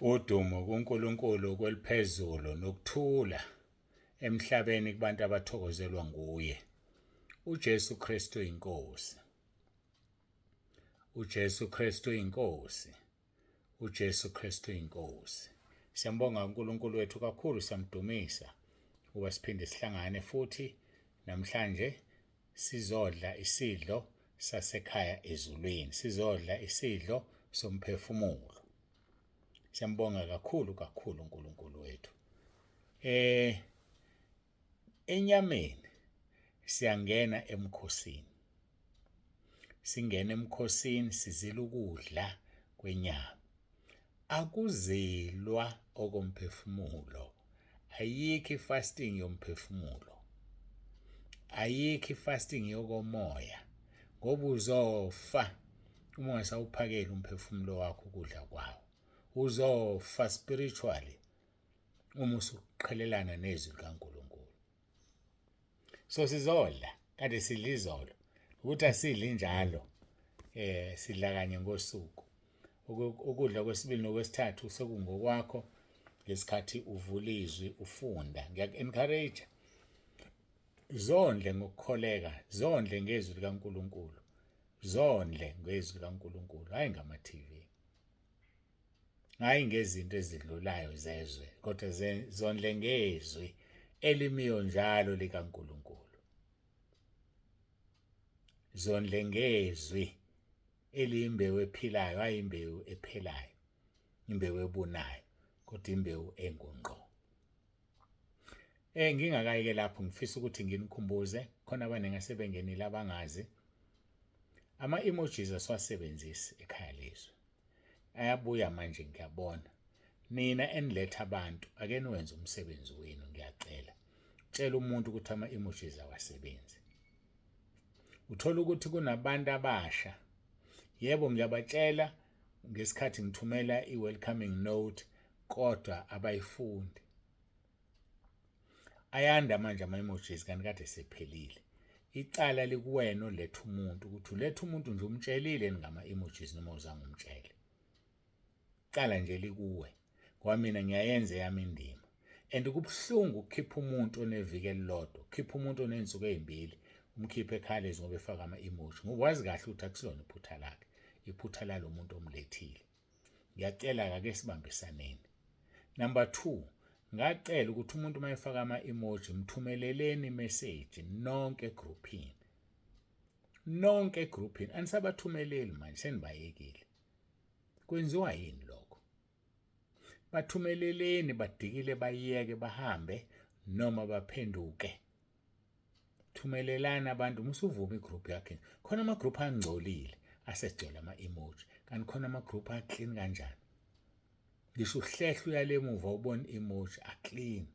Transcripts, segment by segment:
Udumo kuNkulunkulu kweliphezulu nokuthula emhlabeni kubantu abathokozelwa nguye. uJesu Kristu inkosi. uJesu Kristu inkosi. uJesu Kristu inkosi. Siyambonga uNkulunkulu wethu kakhulu, siyamdumisa ukuba siphinde sihlangane futhi namhlanje sizodla isidlo sasekhaya ezulwini, sizodla isidlo somphefumulo. Siyambonga kakhulu kakhulu uNkulunkulu wethu. Enyameni siyangena emkhosini. Singena emkhosini sizila ukudla kwenyama. Akuzilwa okomphefumulo. Ayikho ifasting yomphefumulo. Ayikho ifasting yokomoya. Ngoba uzofa uma ungasawuphakeli umphefumulo wakho ukudla kwawo. Uzofa spiritually uma usuqhelelana nezwi likaNkulunkulu. So sizodla kade sidla izolo ukuthi asidli njalo, sidla kanye ngosuku. Ukudla kwesibili nokwesithathu sekungokwakho ngesikhathi uvula izwi ufunda. Ngiyaku-encourage zondle ngokukholeka, zondle ngezwi likaNkulunkulu, zondle ngezwi likaNkulunkulu, hayi ngama-TV, hayi ngezinto ezidlulayo zezwe, kodwa zondle ngezwi elimiyo njalo likaNkulunkulu. Zondle ngezwi eliyimbewu ephilayo, hayi imbewu ephelayo, imbewu ebunayo, kodwa imbewu engungqo. Ngingakayi-ke lapho ngifisa ukuthi nginikhumbuze, khona abaningi asebengenile abangazi. Ama-emojis asiwasebenzisi ekhaya lezwe. Ayabuya manje ngiyabona. Nina eniletha abantu, ake niwenze umsebenzi wenu ngiyacela. Tshela umuntu ukuthi ama-emojis awasebenzi. Uthola ukuthi kunabantu abasha. Yebo, ngiyabatshela ngesikhathi ngithumela i-welcoming note, kodwa abayifundi. Ayanda manje ama-emojis kanti kade sephelile. Icala likuwena oletha umuntu ukuthi uletha umuntu nje umtshelile ngama-emojis noma uzange umtshele. Icala nje likuwe. Ngoba mina ngiyayenza eyami indima. And kubuhlungu ukukhipha umuntu oneviki elilodwa, ukukhipha umuntu oney'nsuku ey'mbili, umkhiphe ekhalezi ngoba efaka ama-emoji. Ngoba wazi kahle ukuthi akusilona iphutha lakhe, iphutha lalo muntu omlethile. Ngiyacela-ke ake sibambisaneni. Number 2, ngacela ukuthi umuntu uma efaka ama-emoji mthumeleleni imeseji nonke egruphini. Nonke egruphini. Anisabathumeleli manje, senibayekile. Kwenziwa yini lokho? Bathumeleleni, badikile bayeke bahambe noma baphenduke. Thumelelana abantu, musuvuma igroup yakhe. Khona ama-group angcolile asegcwele ama-emoji, kanti khona ama-group a-clean kanjani. Ngisho uhlehla uyale emuva ubona i-emoji a-clean.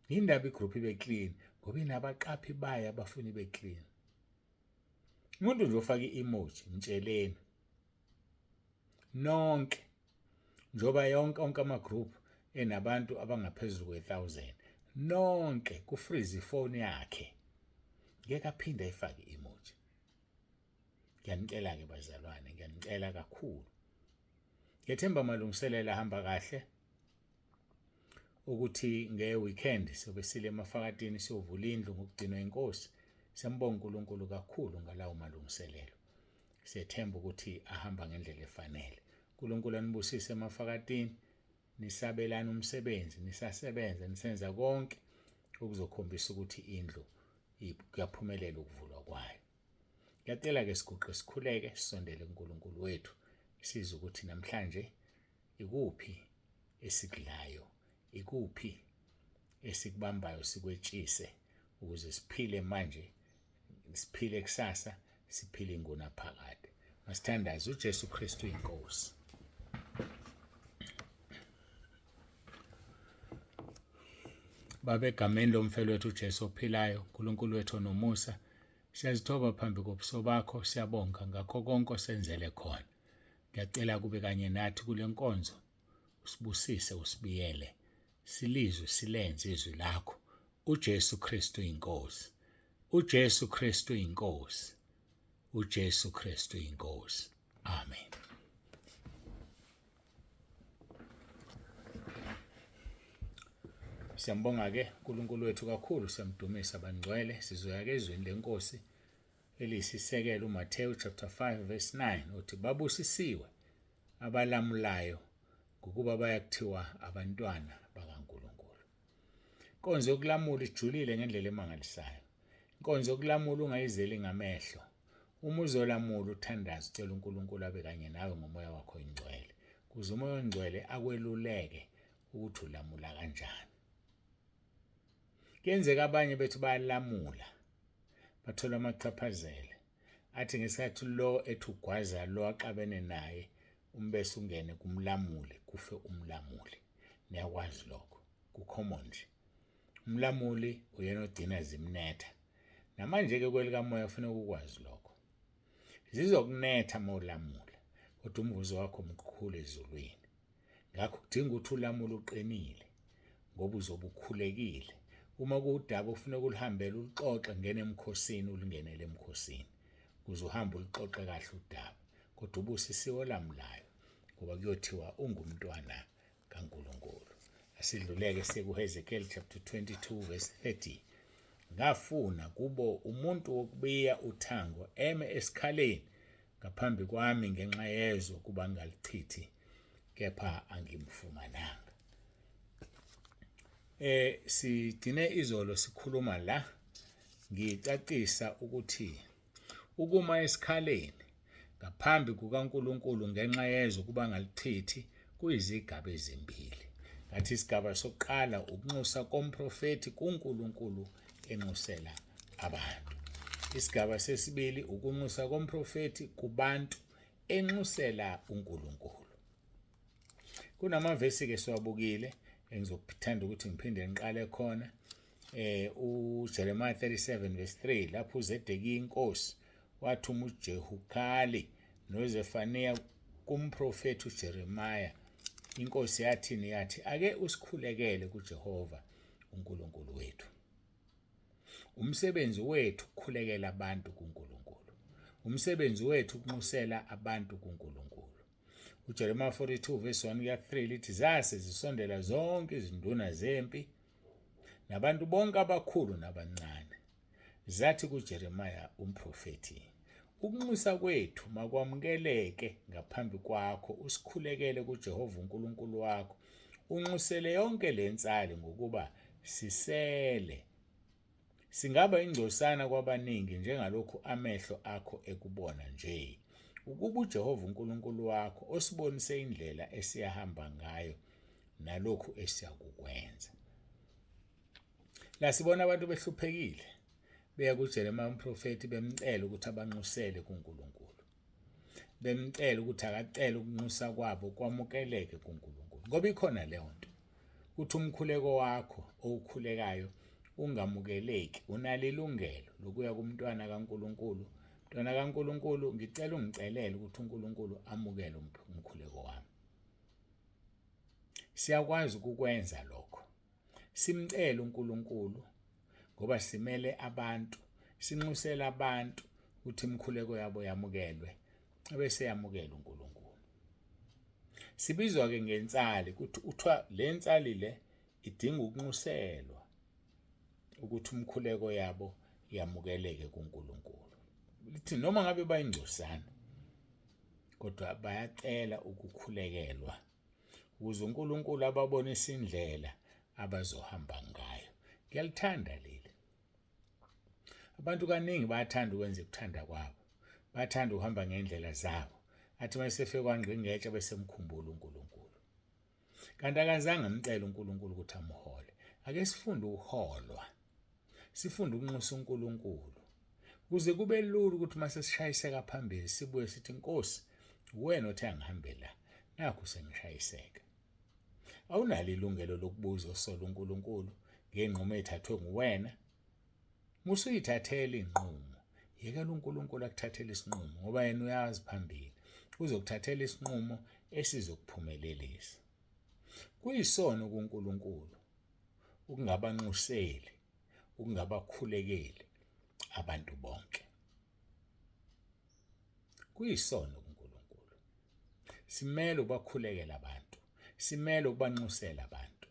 Yindaba igroup ibe clean ngoba inabaqaphi bayo abafuna ibe clean. Umuntu nje ofaka i-emoji mtsheleni. Nonke njoba onke ama-group enabantu abangaphezulu kwe-1,000, nonke kufreeze ifoni yakhe, ngeke aphinde ayifake i-emoji. Ngiyanicela-ke bazalwane, ngiyanicela kakhulu. Ngiyethemba amalungiselelo ahamba kahle ukuthi nge-weekend sobe sile emafakatini siyovula indlu ngokugcinwa inkosi. Siyambonga uNkulunkulu kakhulu ngalawo malungiselelo. Siyethemba ukuthi ahamba ngendlela efanele. uNkulunkulu anibusise emafakatini, nisabelana umsebenzi, nisasebenza, nisenza konke okuzokhombisa ukuthi indlu kuyaphumelela ukuvulwa kwayo. Ngiyacela-ke siguqe sikhuleke sisondele kuNkulunkulu wethu, size ukuthi namhlanje ikuphi esikudlayo, ikuphi esikubambayo sikwetshise ukuze siphile manje, siphile kusasa, siphile ingunaphakade. Masithandaze. uJesu Kristu inkosi. Baba, egameni lomfelo wethu uJesu ophilayo, uNkulunkulu wethu onomusa, siyazithoba phambi kobuso bakho, siyabonga ngakho konke osenzele khona. Ngiyacela kube kanye nathi kule nkonzo, usibusise, usibiyele, silizwe silenze izwi lakho. uJesu Kristu inkosi. uJesu Kristu inkosi. uJesu Kristu inkosi. Amen. Siyambonga-ke uNkulunkulu wethu kakhulu, siyamdumisa bangcwele. Sizoya-ke ezweni lenkosi eliyisisekelo uMathewu chapter 5 verse 9 uthi babusisiwe abalamulayo ngokuba bayakuthiwa abantwana bakaNkulunkulu. Inkonzo yokulamula ijulile ngendlela emangalisayo. Inkonzo yokulamula ungayizeli ngamehlo. Uma uzolamula uthandaze ucela uNkulunkulu abe kanye nawe ngomoya wakho oyingcwele, kuze umoya ongcwele akweluleke ukuthi ulamula kanjani. Kuyenzeka abanye bethu bayalamula bathola amachaphazele athi ngesikhathi lo ethi ugwaza lo axabene naye umbese ungene kumlamuli kufe umlamuli. Niyakwazi lokho, kucommon nje. Umlamuli uyena ogcina zimnetha. Namanje-ke kwelikamoya kufanele ukwazi lokho. Zizokunetha uma ulamula, kodwa umvuzo wakho mkhulu ezulwini. Ngakho kudinga ukuthi ulamule uqinile ngoba uzobe ukhulekile. Uma kuwudaba kufuneka ulihambele ulixoxe, ngene emkhosini, ulingenele emkhosini ukuze uhambe ulixoxe kahle udaba. Kodwa ubusisiwe olamulayo ngoba kuyothiwa ungumntwana kaNkulunkulu. Asidluleke siye kuHezekiel chapter 22 verse 30. Ngafuna kubo umuntu wokubiya uthango eme esikhaleni ngaphambi kwami ngenxa yezwe kuba ngalichithi, kepha angimfumananga. Sigcine izolo sikhuluma la ngicacisa ukuthi ukuma esikhaleni ngaphambi kukaNkulunkulu ngenxa yezwe kuba ngalichithi kuyizigaba ezimbili. Ngathi isigaba sokuqala ukunxusa komprofeti kuNkulunkulu enxusela abantu. Isigaba sesibili ukunxusa komprofeti kubantu enxusela uNkulunkulu. Kunamavesi-ke siwabukile engizokuthanda ukuthi ngiphinde ngiqale khona. uJeremiah 37 verse 3 lapho uZedekhiya inkosi wathuma uJehukhali noZefaniya kumprofeti uJeremiah. Inkosi yathini? Yathi ake usikhulekele kuJehova uNkulunkulu wethu. Umsebenzi wethu ukukhulekela abantu kuNkulunkulu. Umsebenzi wethu ukunxusela abantu kuNkulunkulu. uJeremiah 42 verse 1-3 lithi zase zisondela zonke izinduna zempi nabantu bonke abakhulu nabancane, zathi kuJeremiah umprofeti, ukunxusa kwethu makwamukeleke ngaphambi kwakho, usikhulekele kuJehova uNkulunkulu wakho, unxusele yonke lensali ngokuba sisele. Singaba ingcosana kwabaningi njengalokhu amehlo akho ekubona nje, ukuba uJehova uNkulunkulu wakho osibonise indlela esiyahamba ngayo nalokhu esiyakukwenza. La sibona abantu behluphekile beya kuJeremiah umprofeti bemcela ukuthi abanxusele kuNkulunkulu, bemcela ukuthi akacele ukunxusa kwabo kwamukeleke kuNkulunkulu. Ngoba ikhona leyo nto ukuthi umkhuleko wakho owukhulekayo ungamukeleki, unalo ilungelo lokuya kumntwana kaNkulunkulu. Mntwana kaNkulunkulu, ngicela ungicelele ukuthi uNkulunkulu amukele umkhuleko wami. Siyakwazi ukukwenza lokho, simcele uNkulunkulu ngoba simele abantu, sinxusela abantu ukuthi imikhuleko yabo yamukelwe, bese yamukela uNkulunkulu. Sibizwa-ke ngensali ukuthi uthiwa le nsali le idinga ukunxuselwa ukuthi umkhuleko yabo yamukeleke kuNkulunkulu. Lithi noma ngabe bayingcosana kodwa bayacela ukukhulekelwa ukuze uNkulunkulu ababonise indlela abazohamba ngayo. Ngiyalithanda leli. Abantu kaningi bayathanda ukwenza ukuthanda kwabo, bayathanda ukuhamba ngendlela zabo, athi masefike kwangqingetshe bese mkhumbula uNkulunkulu. Kanti akazange amcela uNkulunkulu ukuthi amhole. Ake sifunde uholwa, sifunde ukunxusa uNkulunkulu kuze kube lula ukuthi mase sishayiseka phambili sibuye sithi Nkosi, wena othi angihambe la, nakho sengishayiseka. Awunalo ilungelo lokubuza osola uNkulunkulu ngenqumo ethathwe nguwena. Musuyithathela inqumo, yekela uNkulunkulu akuthathele isinqumo ngoba yena uyazi phambili, uzokuthathela isinqumo esizokuphumelelisa. Kuyisono kuNkulunkulu ukungabanxuseli, ukungabakhulekeli abantu bonke. Kuyisono kuNkulunkulu. Simele ukubakhulekela abantu, simele ukubanxusela abantu.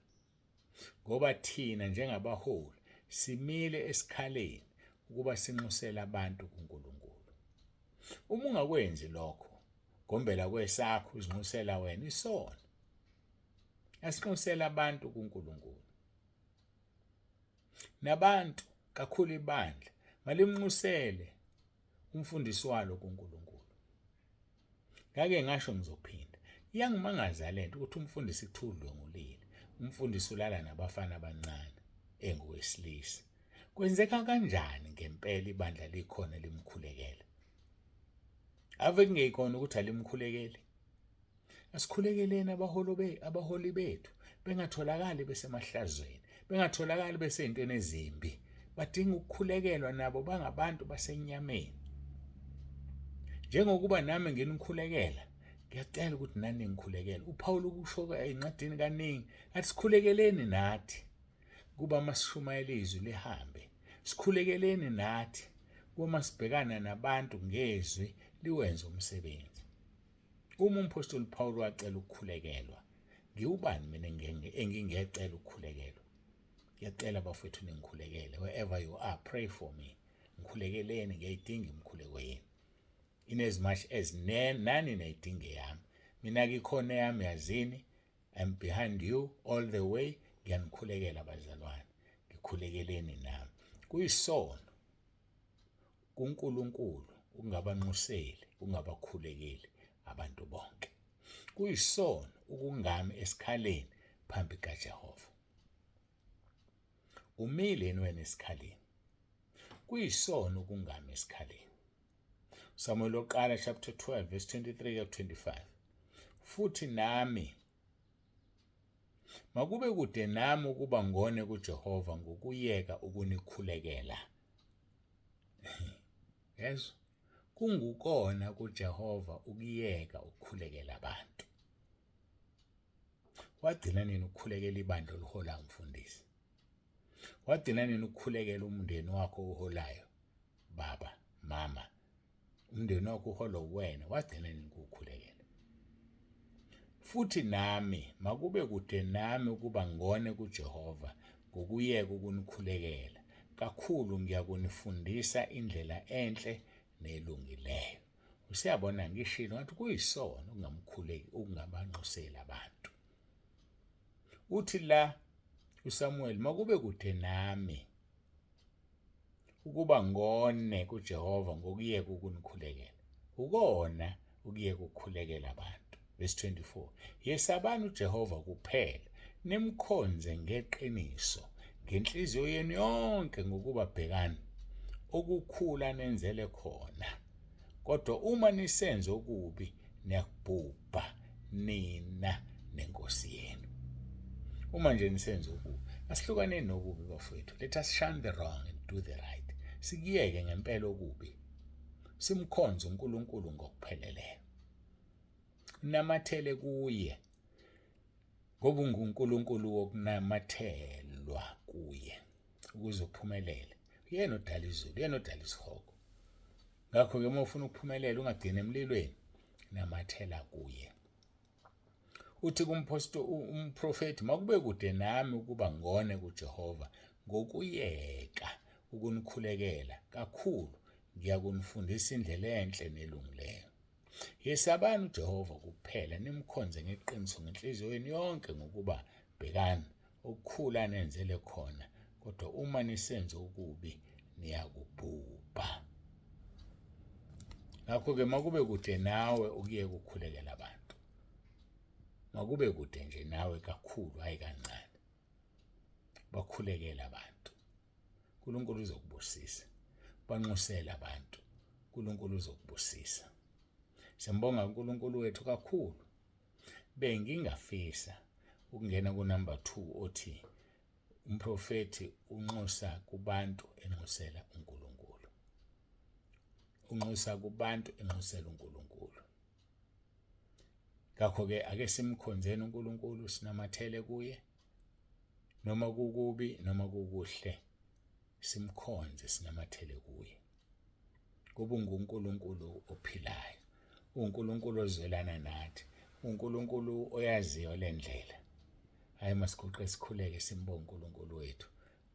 ngoba thina njengabaholi simile esikhaleni ukuba sinxusele abantu kuNkulunkulu. Uma ungakwenzi lokho, gombela kwesakho uzinxusela wena isono. Asinxusele abantu kuNkulunkulu. Nabantu kakhulu ibandla malimnxusele umfundisi walo kuNkulunkulu. Ngake ngasho ngizophinda. Iyangimangaza lento ukuthi umfundisi kuthiwa udlwengulile. Umfundisi ulala nabafana abancane engowesilisa. Kwenzeka kanjani ngempela ibandla likhona limkhulekela? Ave kungeyikhona ukuthi alimkhulekeli. Asikhulekeleni abaholi bethu bengatholakali besemahlazweni, bengatholakali besey'ntweni ezimbi. Badinga ukukhulekelwa nabo bangabantu basenyameni. Njengokuba nami nginikhulekela, ngiyacela ukuthi nani ningikhulekele. UPawulu ukusho encwadini kaNingi athi sikhulekeleni nathi kuba masishumayela izwi lihambe. Sikhulekeleni nathi uma sibhekana nabantu ngezwi liwenze umsebenzi. Uma umpostoli Paul wacela ukukhulekelwa, ngiwubani mina engingecela ukukhulekelwa? Ngiyacela bafowethu ningikhulekele. Wherever you are, pray for me. Ngikhulekeleni, ngiyayidinga imikhuleko yenu. In as much as nani nayidinga yami. Mina kikhona yami yazini. I'm behind you all the way. Ngiyanikhulekela bazalwane. Ngikhulekeleni nami. Kuyisono kuNkulunkulu ungabanxuseli, ungabakhulekeli abantu bonke. Kuyisono ukungami esikhaleni phambi kaJehova. Umile yini wena esikhaleni? Kuyisono ukungami esikhaleni. Samuel oqala chapter 12 verse 23-25. Futhi nami makube kude nami ukuba ngone kuJehova ngokuyeka ukunikhulekela. Yezwa, kungukona kuJehova ukuyeka ukukhulekela abantu. Wagcina nini ukukhulekela ibandla olihola umfundisi? Wagcina nini ukukhulekela umndeni wakho oholayo? Baba, mama, umndeni wakho uholwa wena, wagcina nini ukukhulekela? Futhi nami makube kude nami ukuba ngone kuJehova ngokuyeka ukunikhulekela. Kakhulu ngiyakunifundisa indlela enhle nelungileyo. Usiyabona ngishilo ngathi kuyisono ukungabanxuseli abantu. Uthi la uSamuel makube kude nami ukuba ngone kuJehova ngokuyeka ukunikhulekela. Ukona ukuyeka ukukhulekela abantu. Verse 24. Yesabani uJehova kuphela, nimkhonze ngeqiniso, ngenhliziyo yenu yonke ngokuba bhekani okukhula nenzele khona. Kodwa uma nisenze okubi, niyakubhubha nina nenkosi yenu. Uma nje nisenze okubi, asihlukaneni nokubi bafowethu. Let us shun the wrong and do the right. Sikiyeke ngempela okubi. Simkhonze uNkulunkulu ngokupheleleyo. Namathele kuye. Ngoba unguNkulunkulu wokunamathelwa kuye ukuze uphumelele. Yena odala izulu, yena odala isihogo. Ngakho-ke uma ufuna ukuphumelela ungagcini emlilweni, namathela kuye. Uthi umprofeti makube kude nami ukuba ngone kuJehova ngokuyeka ukunikhulekela. Kakhulu ngiyakunifundisa indlela enhle nelungileyo. Yesabani uJehova kuphela, nimkhonze ngeqiniso ngenhliziyo yenu yonke ngokuba bhekani okukhula nenzele khona. Kodwa uma nisenze okubi, niyakubhubha. Ngakho-ke makube kude nawe ukuyeka ukukhulekela abantu. Makube kude nje nawe kakhulu, hayi kancane. Bakhulekela abantu. uNkulunkulu uzokubusisa. Banxusela abantu. uNkulunkulu uzokubusisa. Siyambonga uNkulunkulu wethu kakhulu. Bengingafisa ukungena ku-number 2 othi umprofeti unxusa kubantu enxusela uNkulunkulu. Unxusa kubantu enxusela uNkulunkulu. Ngakho-ke ake simkhonzeni uNkulunkulu, sinamathele kuye. Noma kukubi noma kukuhle, simkhonze sinamathele kuye. Kuba unguNkulunkulu ophilayo. uNkulunkulu ozwelana nathi. uNkulunkulu oyaziyo le ndlela. Hayi masiguqe sikhuleke simbonge uNkulunkulu wethu.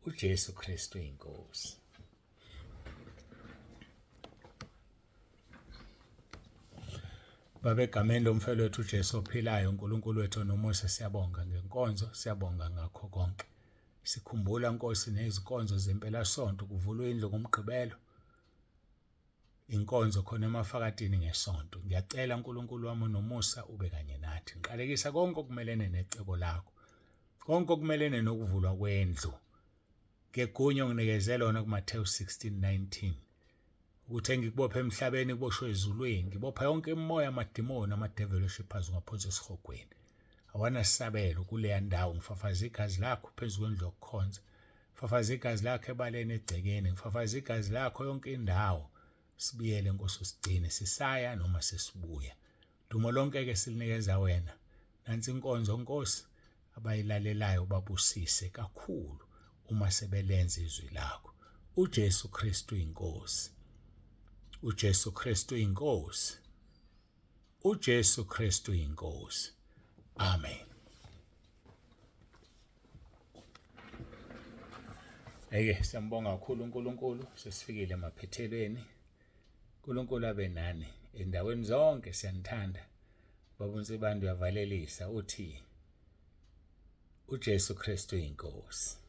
uJesu Kristu inkosi. Baba egameni lomfelo wethu uJesu ophilayo, uNkulunkulu wethu nomusa, siyabonga ngenkonzo, siyabonga ngakho konke. Sikhumbula Nkosi nezinkonzo zempelasonto, kuvulwe indlu ngomgqibelo, inkonzo khona emafakatini ngesonto. Ngiyacela uNkulunkulu wami nomusa ube kanye nathi. Ngiqalekisa konke okumelene necebo lakho, konke okumelene nokuvulwa kwendlu. Ngegunya onginikeze lona kuMathewu 16:19, ukuthi ngikubophe emhlabeni kuboshwe ezulwini, ngibopha yonke imimoya yamadimoni, amadevilship phansi ngaphansi esihogweni. Awanasabelo kuleya ndawo. Ngifafaza igazi lakho phezu kwendlu yokukhonza, ngifafaza igazi lakho ebaleni egcekeni, ngifafaza igazi lakho yonke indawo. Sibiyele Nkosi, usigcine sisaya noma sesibuya. Dumo lonke-ke silinikeza wena. Nansi inkonzo Nkosi, abayilalelayo babusise kakhulu uma sebelenza izwi lakho. uJesu Kristu inkosi. uJesu Kristu inkosi. uJesu Kristu inkosi. Amen. Eke siyambonga kakhulu uNkulunkulu, sesifikile emaphethelweni. uNkulunkulu abe nani endaweni zonke, siyanithanda. Baba uNsibanda uyavalelisa uthi uJesu Kristu inkosi.